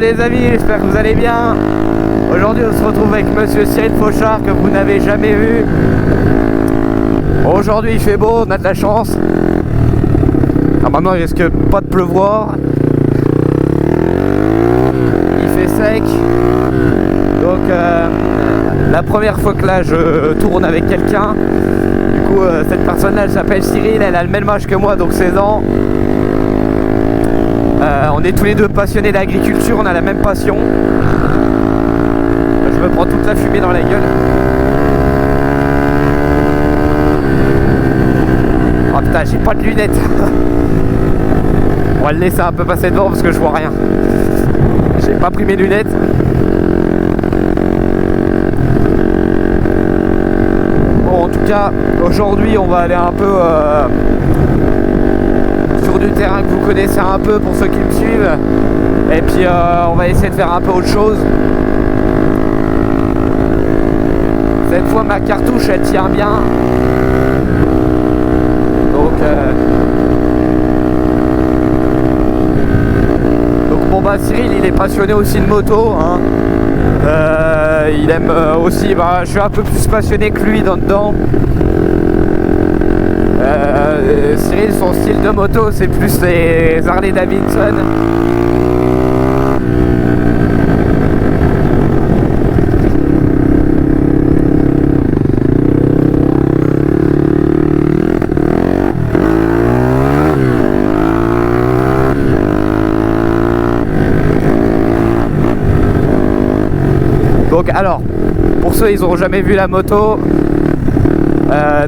les amis, j'espère que vous allez bien. Aujourd'hui on se retrouve avec monsieur Cyril Fauchard que vous n'avez jamais vu. Aujourd'hui il fait beau, on a de la chance. Maintenant il risque pas de pleuvoir. Il fait sec. Donc la première fois que là je tourne avec quelqu'un, du coup cette personne là elle s'appelle Cyril, elle a le même âge que moi, donc 16 ans. On est tous les deux passionnés d'agriculture, on a la même passion. Je me prends toute la fumée dans la gueule. Oh putain, j'ai pas de lunettes. On va le laisser un peu passer devant parce que je vois rien. J'ai pas pris mes lunettes. Bon, en tout cas, aujourd'hui on va aller un peu sur du terrain que vous connaissez un peu pour ceux qui me suivent. Et puis on va essayer de faire un peu autre chose. Cette fois ma cartouche elle tient bien. Donc bon bah Cyril il est passionné aussi de moto hein. Il aime aussi, je suis un peu plus passionné que lui dedans. Cyril son style de moto c'est plus les Harley Davidson. Donc alors, pour ceux ils n'auront jamais vu la moto,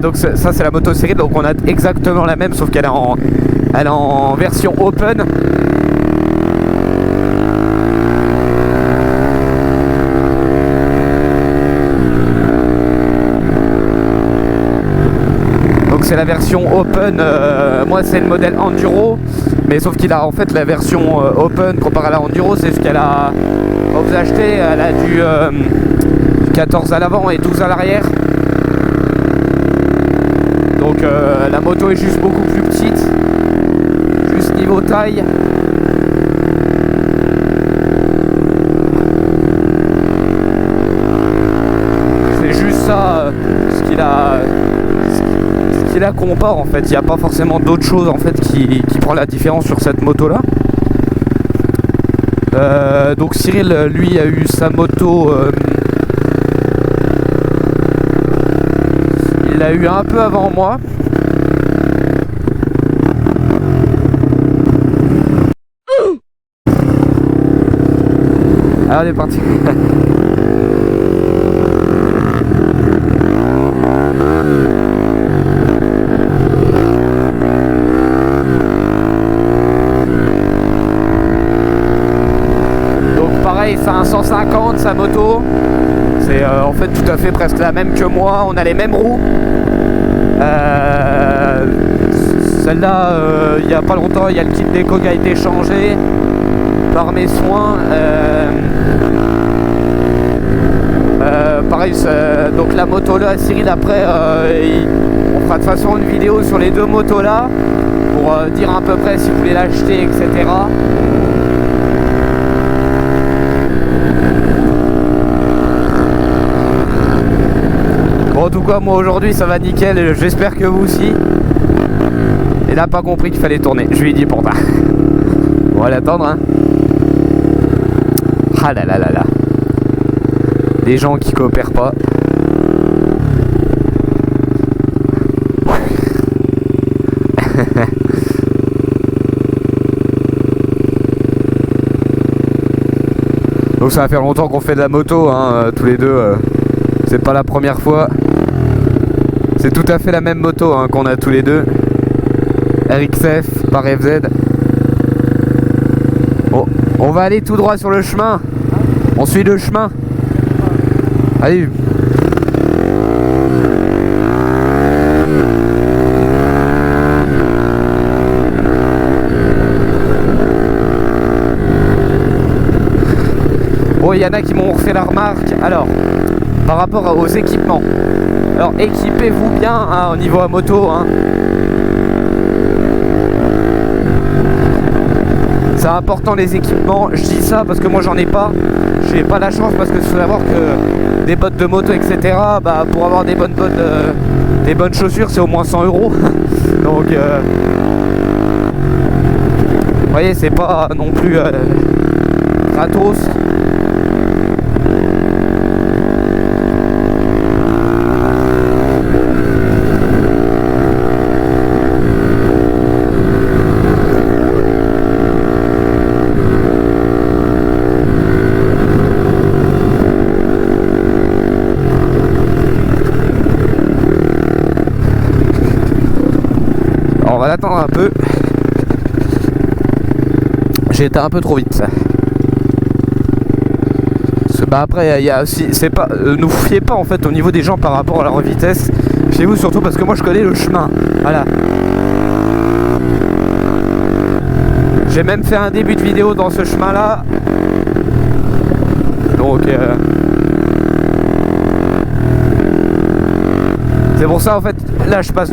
donc ça c'est la moto Cyril, donc on a exactement la même sauf qu'elle est en version open. Donc c'est la version open, moi c'est le modèle Enduro, mais sauf qu'il a en fait la version open comparé à la Enduro, c'est ce qu'elle a. Quand vous achetez, elle a du 14 à l'avant et 12 à l'arrière. Donc la moto est juste beaucoup plus petite, juste niveau taille. C'est juste ça ce qu'il a compare en fait. Il n'y a pas forcément d'autre chose en fait qui prend la différence sur cette moto là. Donc Cyril lui a eu sa moto, il l'a eu un peu avant moi. Allez, on est parti. C'est un 150 sa moto, c'est en fait tout à fait presque la même que moi, on a les mêmes roues. Celle-là il n'y a pas longtemps il y a le kit déco qui a été changé par mes soins. Pareil, donc la moto là Cyril après on fera de toute façon une vidéo sur les deux motos là pour dire à peu près si vous voulez l'acheter etc. Bon, en tout cas moi aujourd'hui ça va nickel, j'espère que vous aussi. Il n'a pas compris qu'il fallait tourner, je lui ai dit pourtant. On va l'attendre hein. Ah là là là là. Des gens qui coopèrent pas. Donc ça va faire longtemps qu'on fait de la moto hein, tous les deux. C'est pas la première fois. C'est tout à fait la même moto hein, qu'on a tous les deux. RXF par FZ. Bon, on va aller tout droit sur le chemin. On suit le chemin. Allez. Bon, il y en a qui m'ont refait la remarque. Alors, par rapport aux équipements. Alors, équipez-vous bien hein, au niveau à moto. Hein. c'est important les équipements. Je dis ça parce que moi j'en ai pas. J'ai pas la chance parce que il faut savoir que des bottes de moto, etc. Bah, pour avoir des bonnes bottes, des bonnes chaussures, c'est au moins 100 €. Donc, vous voyez, c'est pas non plus gratos. On va l'attendre un peu. J'ai été un peu trop vite. Bah après il y a aussi, c'est pas, ne vous fiez pas en fait au niveau des gens par rapport à leur vitesse. Fiez-vous surtout parce que moi je connais le chemin. Voilà. J'ai même fait un début de vidéo dans ce chemin là. Donc c'est pour ça en fait là je passe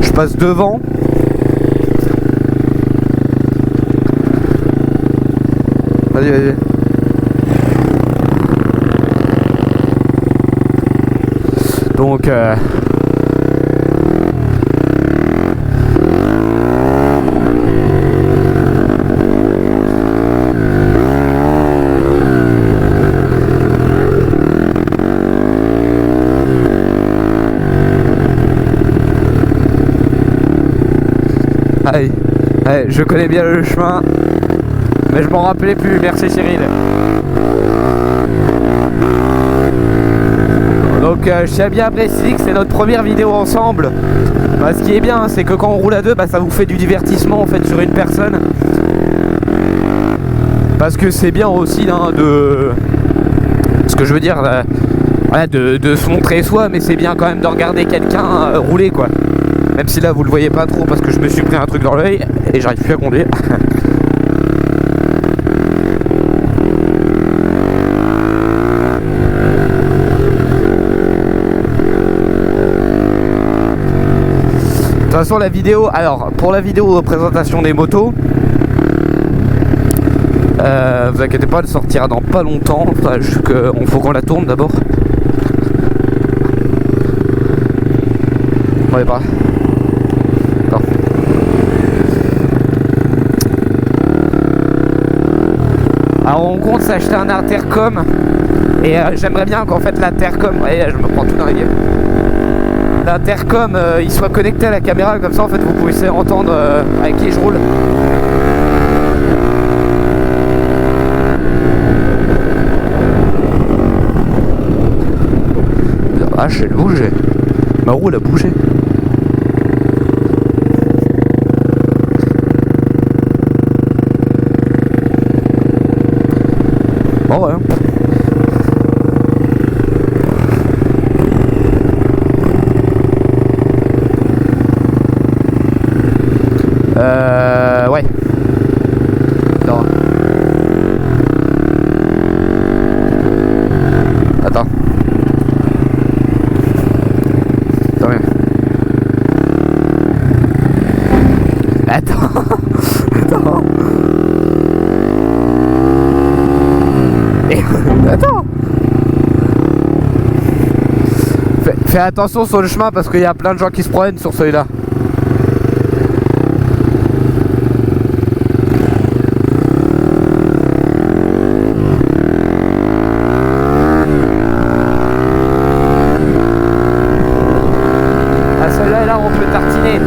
je passe devant. Vas-y, vas-y. Donc allez, allez, je connais bien le chemin, mais je m'en rappelais plus. Merci Cyril. Donc je tiens bien à préciser que c'est notre première vidéo ensemble. Bah, ce qui est bien, c'est que quand on roule à deux, bah, ça vous fait du divertissement en fait sur une personne. Parce que c'est bien aussi hein, de... Ce que je veux dire, voilà, de se montrer soi, mais c'est bien quand même de regarder quelqu'un rouler quoi. Même si là vous le voyez pas trop parce que je me suis pris un truc dans l'œil et j'arrive plus à conduire. De toute façon la vidéo, alors pour la vidéo présentation des motos, vous inquiétez pas, elle sortira dans pas longtemps, enfin juste qu'il faut qu'on la tourne d'abord. On est pas. Non. Alors on compte s'acheter un intercom et j'aimerais bien qu'en fait l'intercom, ouais, je me prends tout dans la gueule. L'intercom il soit connecté à la caméra, comme ça en fait vous pouvez entendre avec qui je roule. Ah, elle a bougé. Ma roue elle a bougé. Bon ouais. Ouais. Non. Attends. Attends bien. Attends. Attends. Attends. Fais attention sur le chemin parce qu'il y a plein de gens qui se promènent sur celui-là. Celui-là, on peut tartiner.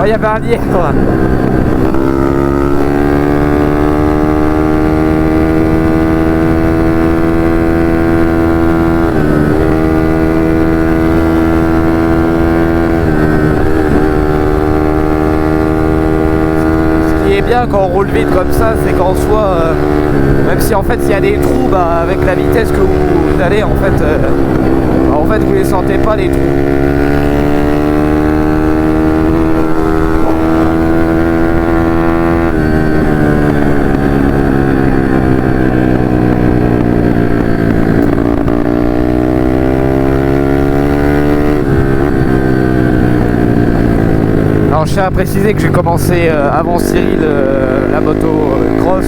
Oh, il y avait un lièvre. Bien quand on roule vite comme ça, c'est qu'en soi même si en fait il y a des trous, bah, avec la vitesse que vous allez en fait vous les sentez pas les trous. tiens à préciser que j'ai commencé avant Cyril la moto cross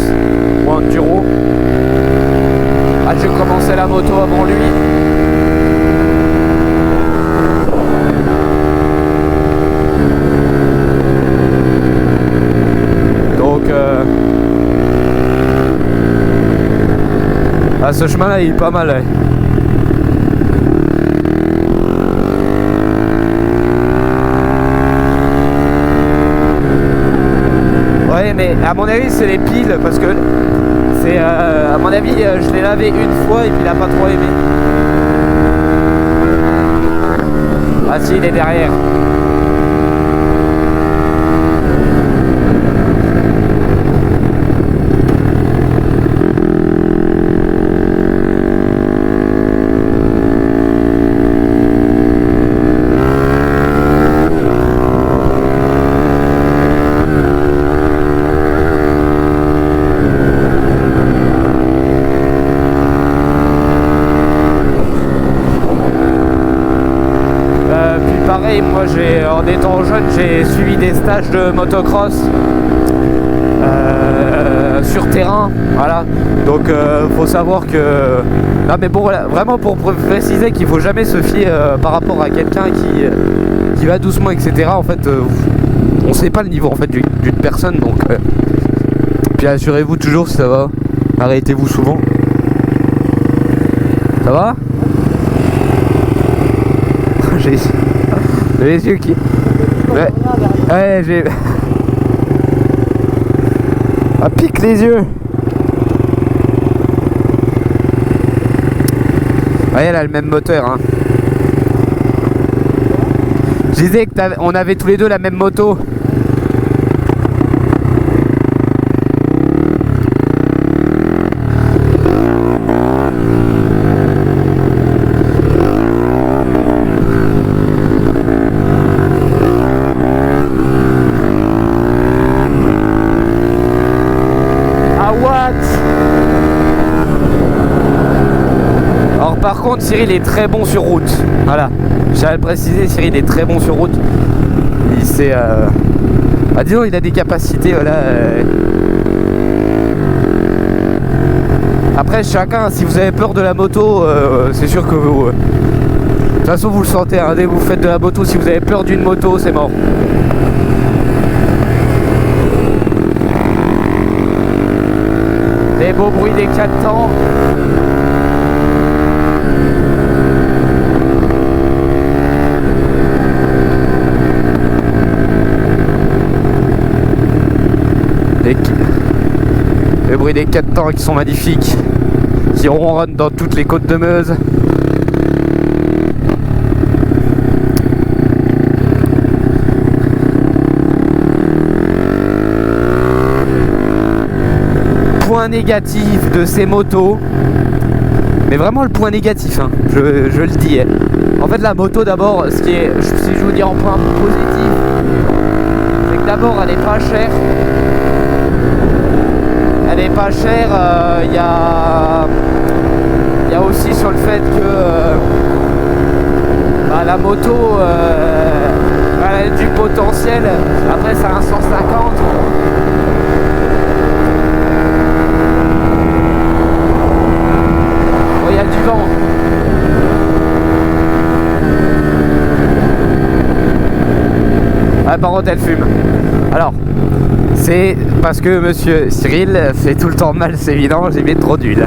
ou enduro. Ah, j'ai commencé la moto avant lui. Donc ah, ce chemin là il est pas mal. Ouais. Ouais, mais à mon avis c'est les piles parce que c'est à mon avis je l'ai lavé une fois et puis il a pas trop aimé. Ah si, il est derrière. Moi en étant jeune j'ai suivi des stages de motocross sur terrain, voilà, donc faut savoir que non mais bon voilà, vraiment pour préciser qu'il faut jamais se fier par rapport à quelqu'un qui va doucement etc. En fait on sait pas le niveau en fait d'une personne, donc puis assurez-vous toujours si ça va, arrêtez-vous souvent. Ça va? J'ai les yeux qui... Ouais, j'ai... Ah, pique les yeux. Ouais, elle a le même moteur, hein. Je disais qu'on avait tous les deux la même moto. Alors par contre Cyril est très bon sur route. Voilà, j'allais le préciser, Cyril est très bon sur route. Il sait ah, disons il a des capacités, voilà. Après chacun, si vous avez peur de la moto, c'est sûr que vous... de toute façon vous le sentez, hein, dès que vous faites de la moto, si vous avez peur d'une moto, c'est mort. Les beaux bruits des 4 temps. Le bruit des 4 temps qui sont magnifiques, qui ronronnent dans toutes les côtes de Meuse. Point négatif de ces motos, mais vraiment le point négatif, hein, je le dis. En fait la moto d'abord, si je vous dis en point positif, c'est que d'abord elle est pas chère. Elle est pas chère, y a aussi sur le fait que bah, la moto elle a du potentiel. Après c'est un 150. Oh, il y a du vent. Ah, par contre elle fume. Alors c'est parce que monsieur Cyril fait tout le temps mal, c'est évident, j'ai mis trop d'huile.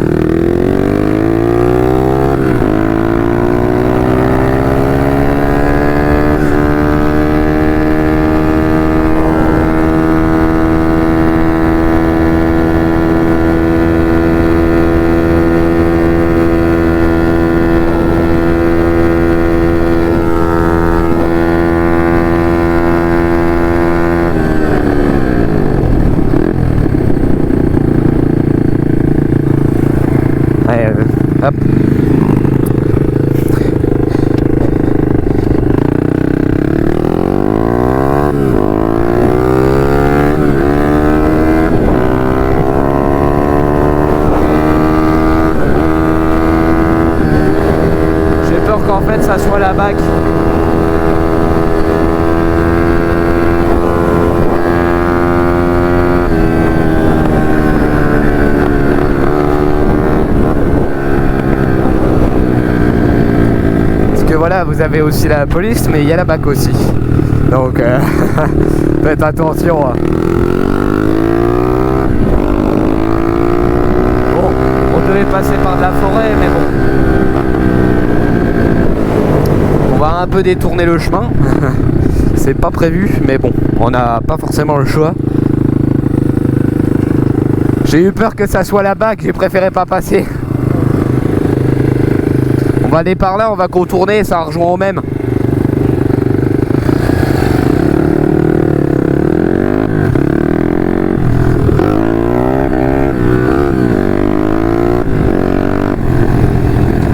Hop. J'ai peur qu'en fait ça soit la bac. voilà, vous avez aussi la police, mais il y a la BAC aussi. Donc, faites attention. Bon, on devait passer par de la forêt, mais bon. On va un peu détourner le chemin. C'est pas prévu, mais bon, on n'a pas forcément le choix. J'ai eu peur que ça soit la BAC, j'ai préféré pas passer. On va aller par là, on va contourner, ça rejoint au même.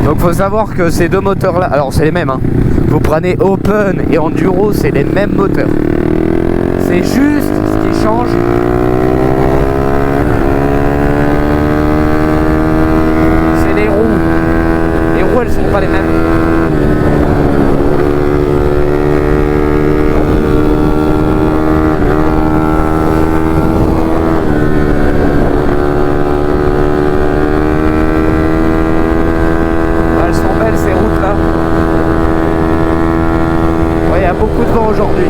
Donc faut savoir que ces deux moteurs là, alors c'est les mêmes, hein. Vous prenez Open et Enduro, c'est les mêmes moteurs. C'est juste ce qui change. C'est les roues. Les roues elles sont pas les mêmes. Beaucoup de vent aujourd'hui.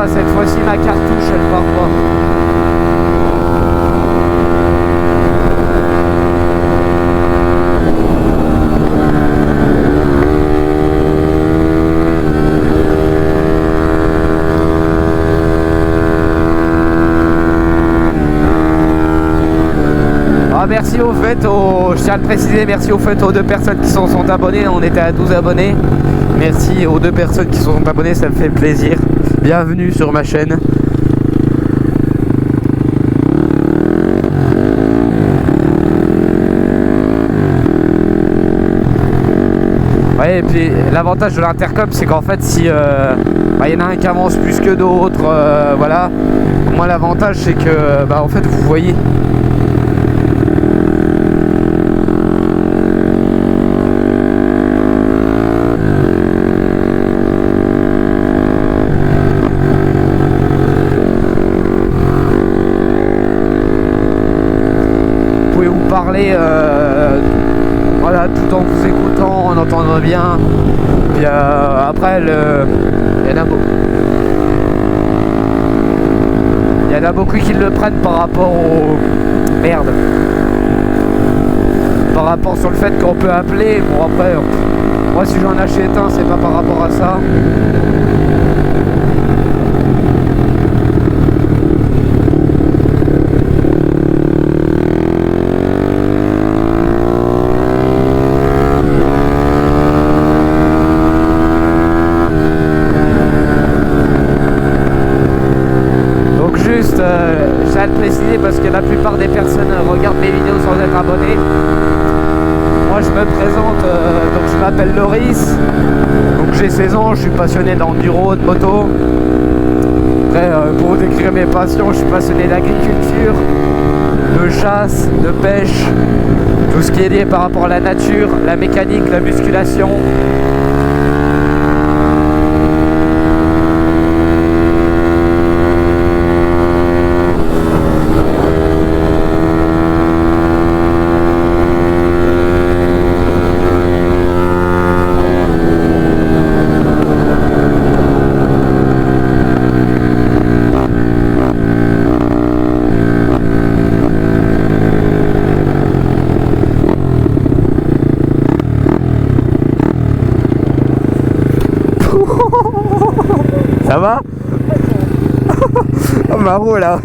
Cette fois-ci ma cartouche elle part pas. Ah, merci au fait, je tiens à le préciser, merci au fait aux deux personnes qui sont abonnées, on était à 12 abonnés. Merci aux deux personnes qui sont abonnées, ça me fait plaisir. Bienvenue sur ma chaîne. Ouais, et puis l'avantage de l'intercom, c'est qu'en fait, si y en a un qui avance plus que d'autres, voilà. Moi, l'avantage, c'est que, en fait, vous voyez. Parler voilà, tout en vous écoutant, en entendant bien. Puis après il y en a beaucoup. Il y en a beaucoup qui le prennent par rapport au merde. Par rapport sur le fait qu'on peut appeler. Bon après moi si j'en achète un, c'est pas par rapport à ça. J'ai à le préciser parce que la plupart des personnes regardent mes vidéos sans être abonnés. Moi je me présente, donc je m'appelle Loris, donc j'ai 16 ans, je suis passionné d'enduro, de moto. Après pour vous décrire mes passions, je suis passionné d'agriculture, de chasse, de pêche, tout ce qui est lié par rapport à la nature, la mécanique, la musculation. Ça va? Oh, ma roue là.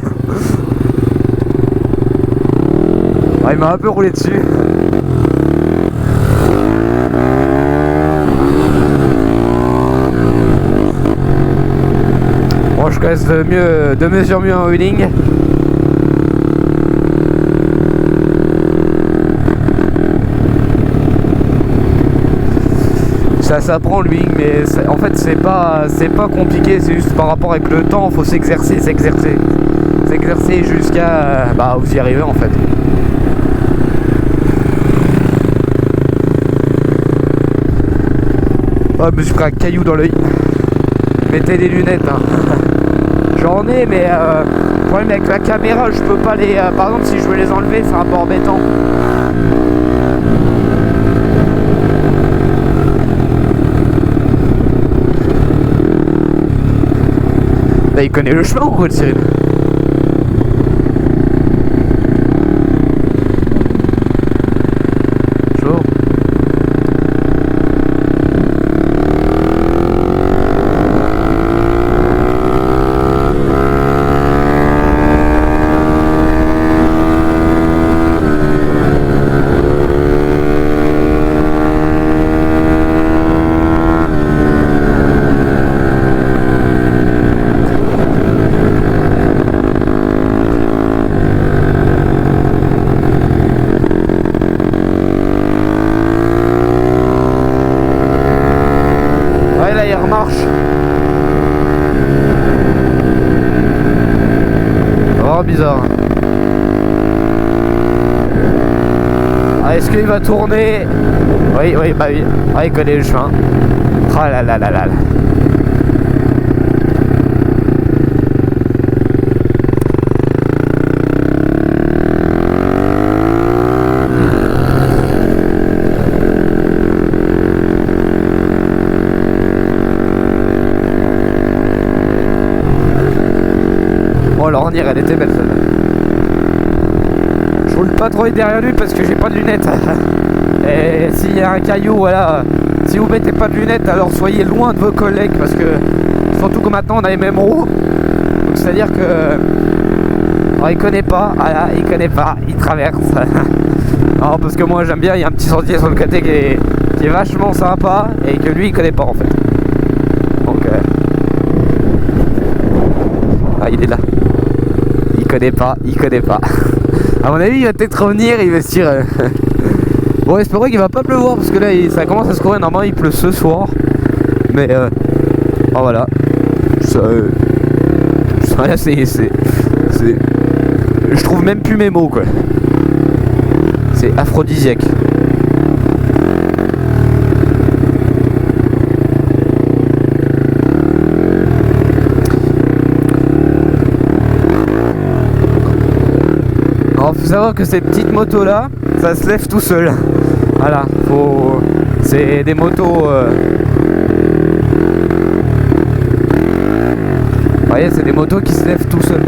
Ah, il m'a un peu roulé dessus. reste de mesure mieux en wheeling. Ça s'apprend le wheeling, mais en fait c'est pas compliqué, c'est juste par rapport avec le temps, faut s'exercer jusqu'à vous y arrivez en fait. Oh, je me suis pris un caillou dans l'œil. Mettez des lunettes, hein. J'en ai, mais le problème avec la caméra, je peux pas les... par exemple, si je veux les enlever, c'est un peu embêtant. Bah, il connaît le chemin ou quoi, le Cyril? Bizarre. Ah, est-ce qu'il va tourner? Oui, bah oui. Ah, il connaît le chemin. Ah là là là là. Oh, l'ornière, elle était belle celle-là. Je roule pas trop derrière lui parce que j'ai pas de lunettes. Et s'il y a un caillou, voilà. Si vous mettez pas de lunettes, alors soyez loin de vos collègues parce que surtout que maintenant on a les mêmes roues. Donc c'est à dire que il connaît pas, voilà, il connaît pas, il traverse. Alors parce que moi j'aime bien, il y a un petit sentier sur le côté qui est vachement sympa et que lui il connaît pas en fait. Donc il est là. Il connaît pas. À mon avis, il va peut-être revenir, il va se dire. Bon, espérons qu'il va pas pleuvoir parce que là, ça commence à se courir. Normalement, il pleut ce soir. Mais, voilà. Ça, je trouve même plus mes mots, quoi. C'est aphrodisiaque. Alors faut savoir que ces petites motos là, ça se lève tout seul. Voilà, c'est des motos. Vous voyez, c'est des motos qui se lèvent tout seul.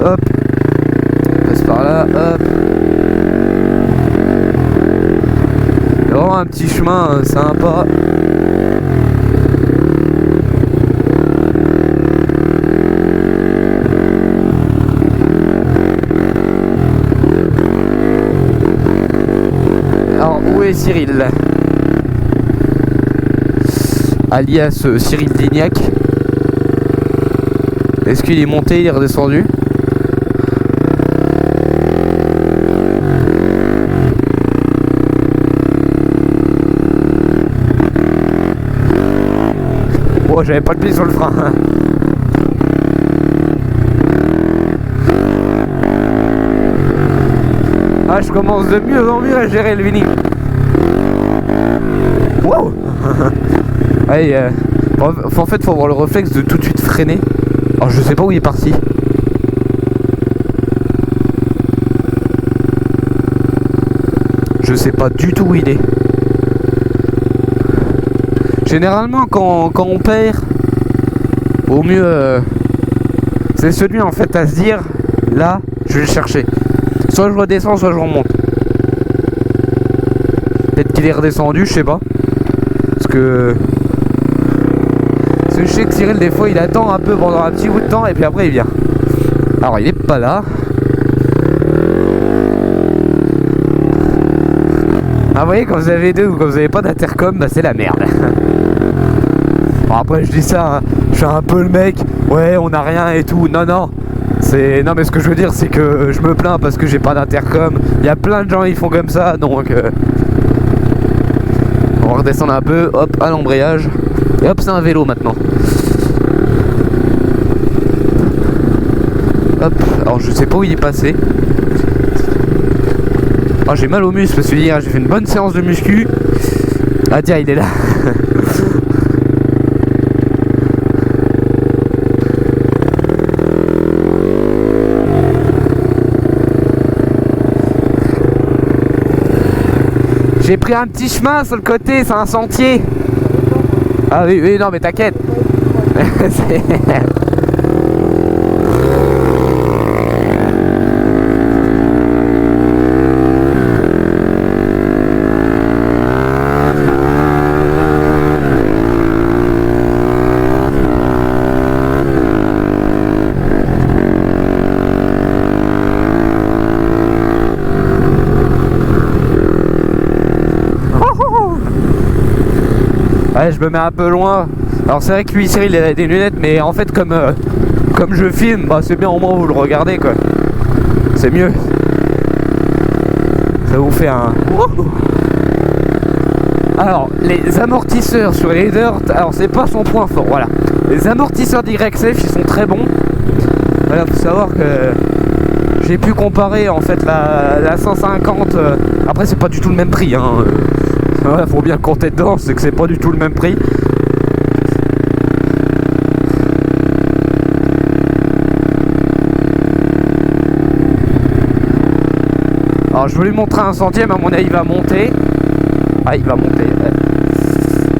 Hop, on passe par là, hop. Un petit chemin sympa. Alors où est Cyril? Alias Cyril Dignac. Est-ce qu'il est monté, il est redescendu? Oh, j'avais pas le pied sur le frein. Ah, je commence de mieux en mieux à gérer le wheeling. Wow. Allez, en fait, faut avoir le réflexe de tout de suite freiner. Alors, je sais pas où il est parti. Je sais pas du tout où il est. Généralement quand on perd, au mieux c'est celui en fait à se dire là je vais le chercher. Soit je redescends, soit je remonte. Peut-être qu'il est redescendu, je sais pas. Parce que je sais que Cyril des fois il attend un peu pendant un petit bout de temps et puis après il vient. Alors il est pas là. Ah, vous voyez, quand vous avez deux ou quand vous avez pas d'intercom, bah c'est la merde. Bon, après, je dis ça, hein, je suis un peu le mec, ouais, on a rien et tout. Non, non. Non, mais ce que je veux dire, c'est que je me plains parce que j'ai pas d'intercom. Il y a plein de gens qui font comme ça, donc. On va redescendre un peu, hop, à l'embrayage. Et hop, c'est un vélo maintenant. Hop, alors je sais pas où il est passé. Oh, j'ai mal au muscle parce que hier j'ai fait une bonne séance de muscu. Ah tiens, il est là. J'ai pris un petit chemin sur le côté, c'est un sentier. Ah oui, oui, non mais t'inquiète. Ouais, je me mets un peu loin. Alors c'est vrai que lui, Cyril, il a des lunettes, mais en fait, comme je filme, bah, c'est bien, au moins vous le regardez, quoi. C'est mieux. Ça vous fait un... Alors, les amortisseurs sur les Dirt, alors c'est pas son point fort, voilà. Les amortisseurs d'YXF, ils sont très bons. Voilà, faut savoir que j'ai pu comparer, en fait, la 150... Après, c'est pas du tout le même prix, hein. Voilà, faut bien compter dedans, c'est que c'est pas du tout le même prix. Alors je vais lui montrer un sentier, mais à mon avis il va monter. Ah, il va monter.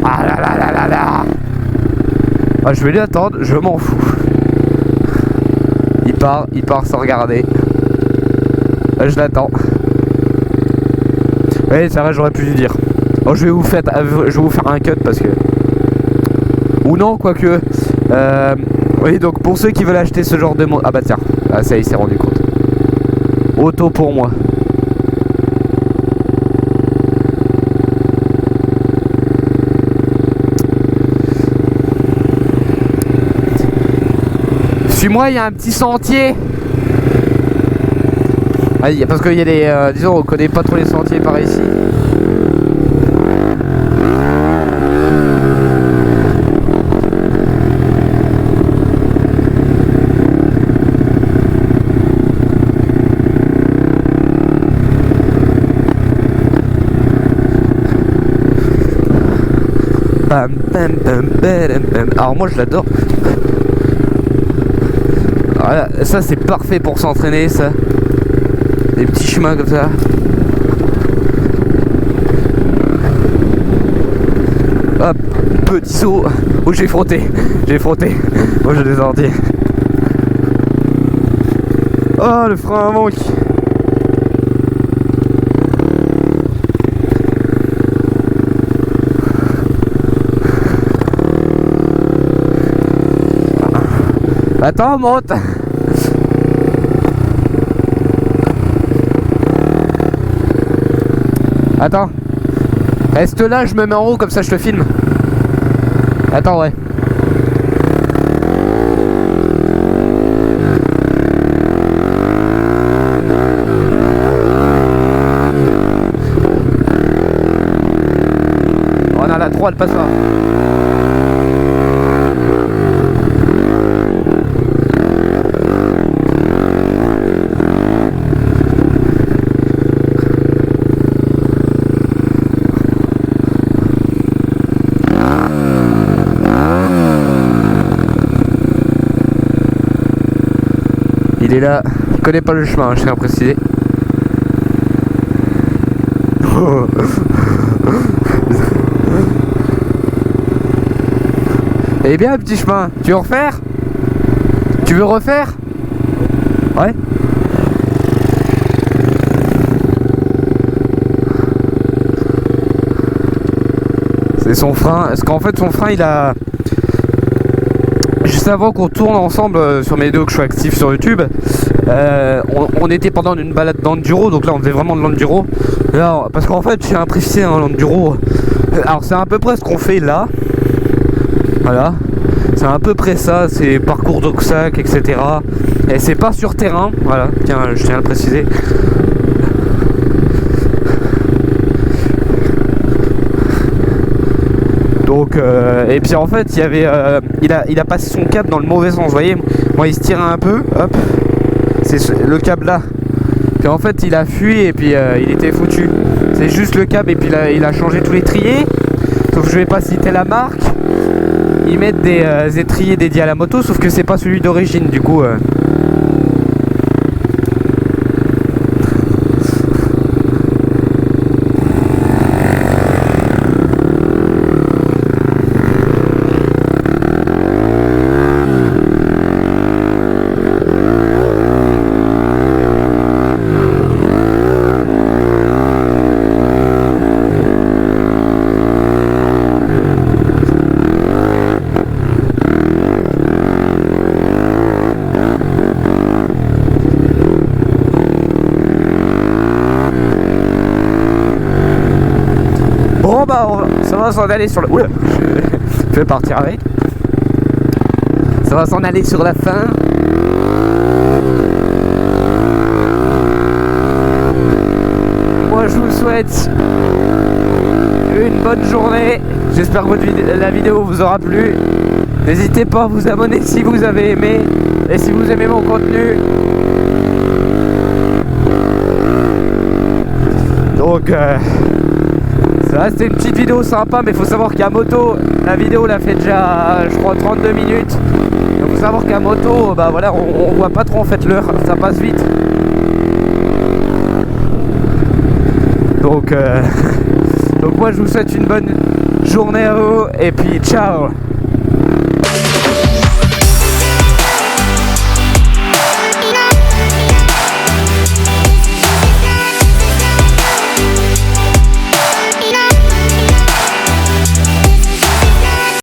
Ah là là là là là. Ah, je vais lui attendre, je m'en fous. Il part sans regarder. Là, je l'attends. Oui, c'est vrai, j'aurais pu lui dire. Oh, je vais vous faire un cut parce que... Ou non, quoique. Oui, donc pour ceux qui veulent acheter ce genre de moto... Ah bah tiens, ah, ça il s'est rendu compte. Auto pour moi. Suis-moi, il y a un petit sentier. Ah, parce qu'il y a des... disons, on connaît pas trop les sentiers par ici. Bam, bam, bam, bam, bam. Alors moi je l'adore. Voilà, ça c'est parfait pour s'entraîner, ça. Des petits chemins comme ça. Hop, petit saut. Oh, j'ai frotté. Oh, j'ai des ordi. Oh, le frein avant qui... Attends, monte. Attends. Reste là, je me mets en haut, comme ça je te filme. Attends, ouais. On a la 3, elle passe là. Il est là, il connaît pas le chemin, je tiens à préciser. Eh bien, petit chemin, tu veux refaire? Tu veux refaire? Ouais. C'est son frein, parce qu'en fait son frein il juste avant qu'on tourne ensemble sur mes vidéos que je suis actif sur YouTube, on était pendant une balade d'enduro, donc là on faisait vraiment de l'enduro. Parce qu'en fait j'ai apprécié l'enduro. Alors c'est à peu près ce qu'on fait là. Voilà. C'est à peu près ça, c'est parcours d'obstacles, etc. Et c'est pas sur terrain, voilà, tiens, je tiens à le préciser. Donc, et puis en fait, il y avait, il a passé son câble dans le mauvais sens, vous voyez. Moi, il se tirait un peu, hop, c'est le câble là. Puis en fait, il a fui et puis il était foutu. C'est juste le câble et puis il a changé tous les triers. Sauf que je vais pas citer la marque. Ils mettent des étriers dédiés à la moto, sauf que c'est pas celui d'origine, du coup. Bon bah ça va s'en aller sur le... Oula, je vais partir avec. Ça va s'en aller sur la fin. Moi je vous souhaite une bonne journée. J'espère que la vidéo vous aura plu. N'hésitez pas à vous abonner si vous avez aimé. Et si vous aimez mon contenu. Donc ça c'était une petite vidéo sympa, mais il faut savoir qu'à moto, la vidéo l'a fait déjà je crois 32 minutes. Il faut savoir qu'à moto, bah voilà, on voit pas trop en fait l'heure, ça passe vite. Donc moi je vous souhaite une bonne journée à vous et puis ciao.